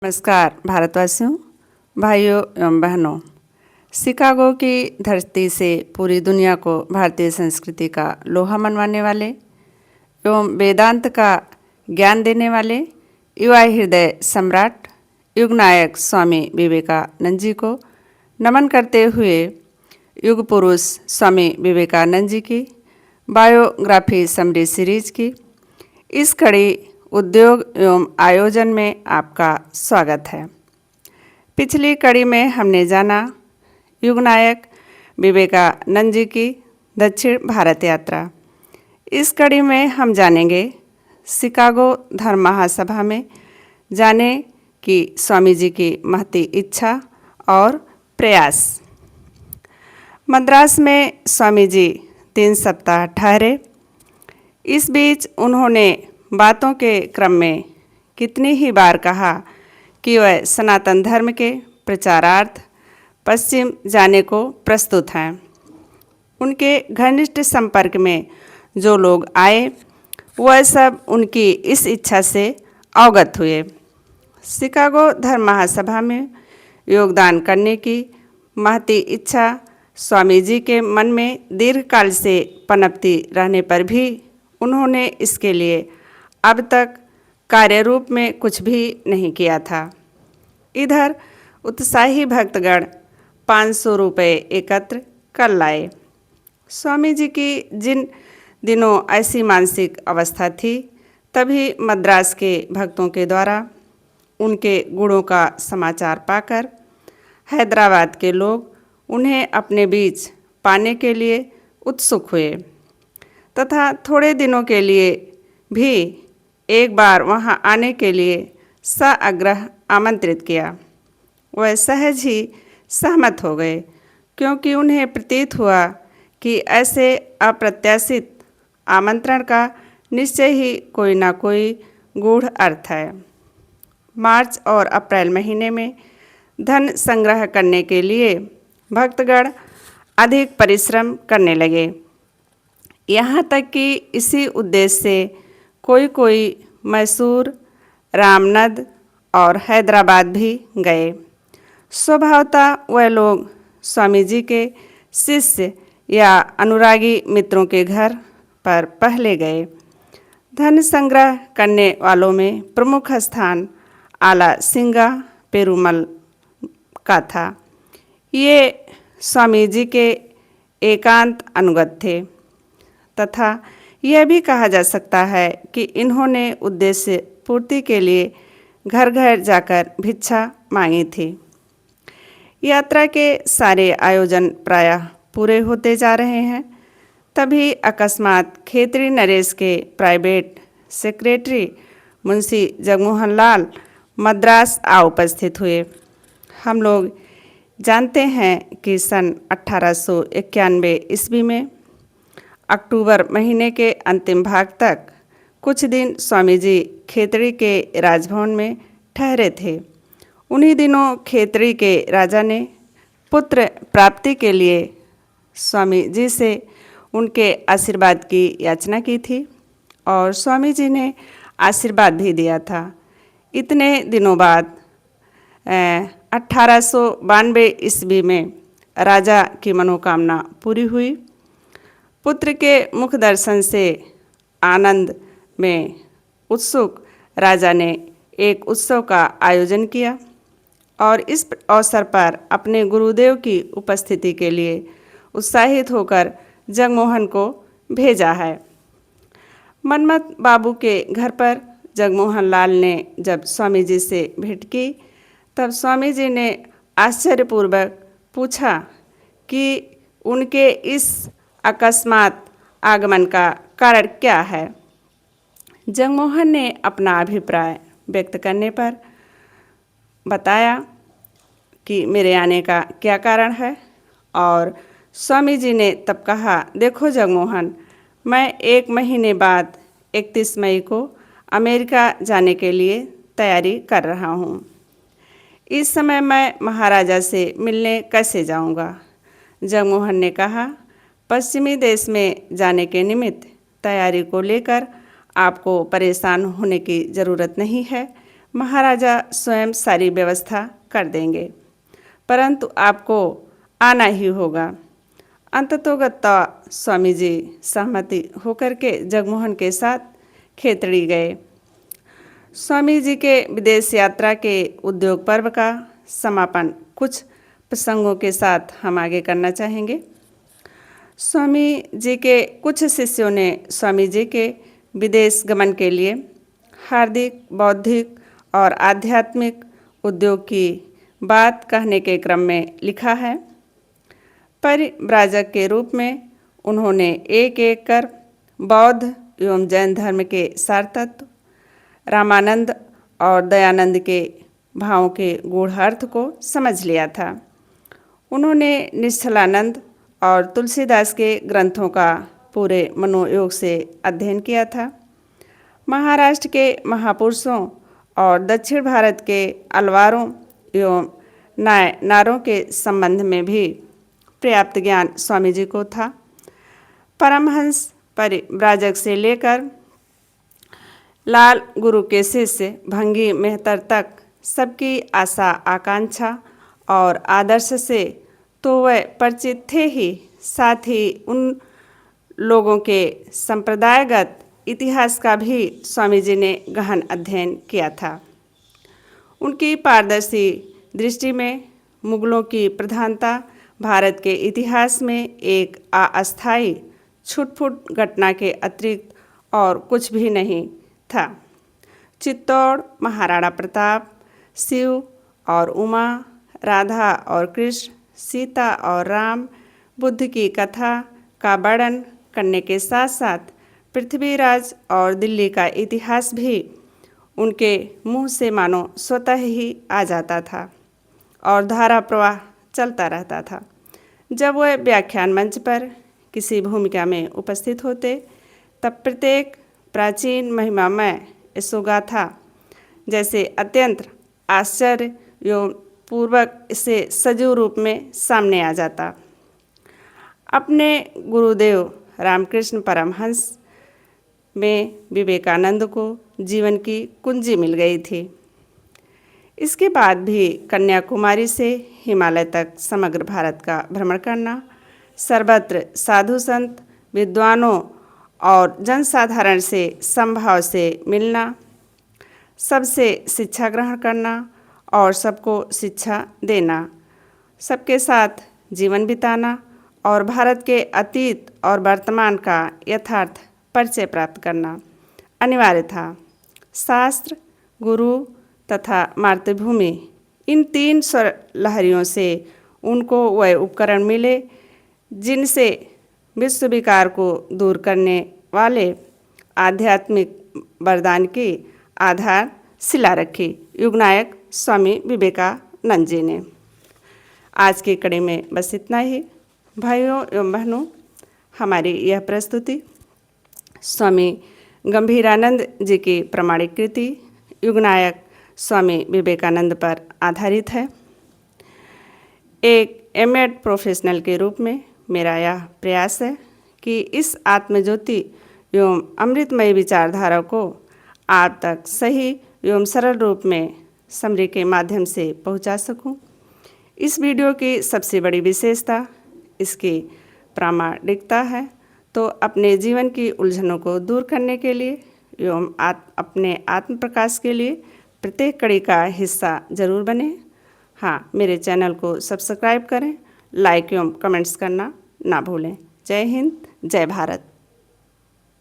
नमस्कार भारतवासियों, भाइयों एवं बहनों। शिकागो की धरती से पूरी दुनिया को भारतीय संस्कृति का लोहा मनवाने वाले एवं वेदांत का ज्ञान देने वाले युवा हृदय सम्राट युग नायक स्वामी विवेकानंद जी को नमन करते हुए युग पुरुष स्वामी विवेकानंद जी की बायोग्राफी समरी सीरीज की इस कड़ी उद्योग एवं आयोजन में आपका स्वागत है। पिछली कड़ी में हमने जाना युग नायक विवेकानंद जी की दक्षिण भारत यात्रा। इस कड़ी में हम जानेंगे शिकागो धर्म महासभा में जाने की स्वामी जी की महती इच्छा और प्रयास। मद्रास में स्वामी जी 3 सप्ताह ठहरे। इस बीच उन्होंने बातों के क्रम में कितनी ही बार कहा कि वह सनातन धर्म के प्रचारार्थ पश्चिम जाने को प्रस्तुत हैं। उनके घनिष्ठ संपर्क में जो लोग आए वह सब उनकी इस इच्छा से अवगत हुए। शिकागो धर्म महासभा में योगदान करने की महती इच्छा स्वामी जी के मन में दीर्घकाल से पनपती रहने पर भी उन्होंने इसके लिए अब तक कार्य रूप में कुछ भी नहीं किया था। इधर उत्साही भक्तगण 500 रुपये एकत्र कर लाए। स्वामी जी की जिन दिनों ऐसी मानसिक अवस्था थी, तभी मद्रास के भक्तों के द्वारा उनके गुणों का समाचार पाकर हैदराबाद के लोग उन्हें अपने बीच पाने के लिए उत्सुक हुए तथा थोड़े दिनों के लिए भी एक बार वहां आने के लिए सआग्रह आमंत्रित किया। वह सहज ही सहमत हो गए, क्योंकि उन्हें प्रतीत हुआ कि ऐसे अप्रत्याशित आमंत्रण का निश्चय ही कोई ना कोई गूढ़ अर्थ है। मार्च और अप्रैल महीने में धन संग्रह करने के लिए भक्तगण अधिक परिश्रम करने लगे। यहाँ तक कि इसी उद्देश्य से कोई मैसूर, रामनद और हैदराबाद भी गए। स्वभावतः वह लोग स्वामी जी के शिष्य या अनुरागी मित्रों के घर पर पहले गए। धन संग्रह करने वालों में प्रमुख स्थान आला सिंगा पेरुमल का था। ये स्वामी जी के एकांत अनुगत थे तथा यह भी कहा जा सकता है कि इन्होंने उद्देश्य पूर्ति के लिए घर घर जाकर भिक्षा मांगी थी। यात्रा के सारे आयोजन प्रायः पूरे होते जा रहे हैं, तभी अकस्मात खेतरी नरेश के प्राइवेट सेक्रेटरी मुंशी जगमोहन लाल मद्रास आ उपस्थित हुए। हम लोग जानते हैं कि सन 1891 ईस्वी में अक्टूबर महीने के अंतिम भाग तक कुछ दिन स्वामी जी खेतड़ी के राजभवन में ठहरे थे। उन्हीं दिनों खेतड़ी के राजा ने पुत्र प्राप्ति के लिए स्वामी जी से उनके आशीर्वाद की याचना की थी और स्वामी जी ने आशीर्वाद भी दिया था। इतने दिनों बाद 1892 ईस्वी में राजा की मनोकामना पूरी हुई। पुत्र के मुख दर्शन से आनंद में उत्सुक राजा ने एक उत्सव का आयोजन किया और इस अवसर पर अपने गुरुदेव की उपस्थिति के लिए उत्साहित होकर जगमोहन को भेजा है। मनमत बाबू के घर पर जगमोहन लाल ने जब स्वामी जी से भेंट की, तब स्वामी जी ने आश्चर्यपूर्वक पूछा कि उनके इस अकस्मात आगमन का कारण क्या है। जगमोहन ने अपना अभिप्राय व्यक्त करने पर बताया कि मेरे आने का क्या कारण है, और स्वामी जी ने तब कहा, देखो जगमोहन, मैं 1 महीने बाद 31 मई को अमेरिका जाने के लिए तैयारी कर रहा हूँ। इस समय मैं महाराजा से मिलने कैसे जाऊँगा। जगमोहन ने कहा, पश्चिमी देश में जाने के निमित्त तैयारी को लेकर आपको परेशान होने की ज़रूरत नहीं है। महाराजा स्वयं सारी व्यवस्था कर देंगे, परंतु आपको आना ही होगा। अंततोगत्वा स्वामी जी सहमति होकर के जगमोहन के साथ खेतड़ी गए। स्वामी जी के विदेश यात्रा के उद्योग पर्व का समापन कुछ प्रसंगों के साथ हम आगे करना चाहेंगे। स्वामी जी के कुछ शिष्यों ने स्वामी जी के विदेश गमन के लिए हार्दिक, बौद्धिक और आध्यात्मिक उद्योग की बात कहने के क्रम में लिखा है। परिव्राजक के रूप में उन्होंने एक एक कर बौद्ध एवं जैन धर्म के सारतत्व, रामानंद और दयानंद के भावों के गूढ़ अर्थ को समझ लिया था। उन्होंने निश्चलानंद और तुलसीदास के ग्रंथों का पूरे मनोयोग से अध्ययन किया था। महाराष्ट्र के महापुरुषों और दक्षिण भारत के अलवारों एवं नायनारों के संबंध में भी पर्याप्त ज्ञान स्वामी जी को था। परमहंस परिव्राजक से लेकर लाल गुरु के शिष्य भंगी मेहतर तक सबकी आशा, आकांक्षा और आदर्श से तो वह परिचित थे ही, साथ ही उन लोगों के संप्रदायगत इतिहास का भी स्वामी जी ने गहन अध्ययन किया था। उनकी पारदर्शी दृष्टि में मुगलों की प्रधानता भारत के इतिहास में एक अस्थायी छुटपुट घटना के अतिरिक्त और कुछ भी नहीं था। चित्तौड़, महाराणा प्रताप, शिव और उमा, राधा और कृष्ण, सीता और राम, बुद्ध की कथा का वर्णन करने के साथ साथ पृथ्वीराज और दिल्ली का इतिहास भी उनके मुंह से मानो स्वतः ही आ जाता था और धारा प्रवाह चलता रहता था। जब वह व्याख्यान मंच पर किसी भूमिका में उपस्थित होते तब प्रत्येक प्राचीन महिमामय यशोगाथा जैसे अत्यंत आश्चर्य एवं पूर्वक इसे सजीव रूप में सामने आ जाता। अपने गुरुदेव रामकृष्ण परमहंस में विवेकानंद को जीवन की कुंजी मिल गई थी। इसके बाद भी कन्याकुमारी से हिमालय तक समग्र भारत का भ्रमण करना, सर्वत्र साधु संत, विद्वानों और जनसाधारण से समभाव से मिलना, सबसे शिक्षा ग्रहण करना और सबको शिक्षा देना, सबके साथ जीवन बिताना और भारत के अतीत और वर्तमान का यथार्थ परिचय प्राप्त करना अनिवार्य था। शास्त्र, गुरु तथा मातृभूमि, इन तीन स्वर लहरियों से उनको वह उपकरण मिले जिनसे विश्व विकार को दूर करने वाले आध्यात्मिक वरदान की आधारशिला रखी युगनायक स्वामी विवेकानंद जी ने। आज की कड़ी में बस इतना ही। भाइयों एवं बहनों, हमारी यह प्रस्तुति स्वामी गंभीरानंद जी की प्रमाणिक कृति युगनायक स्वामी विवेकानंद पर आधारित है। एक एमएड प्रोफेशनल के रूप में मेरा यह प्रयास है कि इस आत्मज्योति एवं अमृतमय विचारधारा को आप तक सही एवं सरल रूप में समरी के माध्यम से पहुंचा सकूं। इस वीडियो की सबसे बड़ी विशेषता इसकी प्रामाणिकता है। तो अपने जीवन की उलझनों को दूर करने के लिए एवं अपने आत्म प्रकाश के लिए प्रत्येक कड़ी का हिस्सा जरूर बने। हाँ, मेरे चैनल को सब्सक्राइब करें, लाइक एवं कमेंट्स करना ना भूलें। जय हिंद, जय भारत।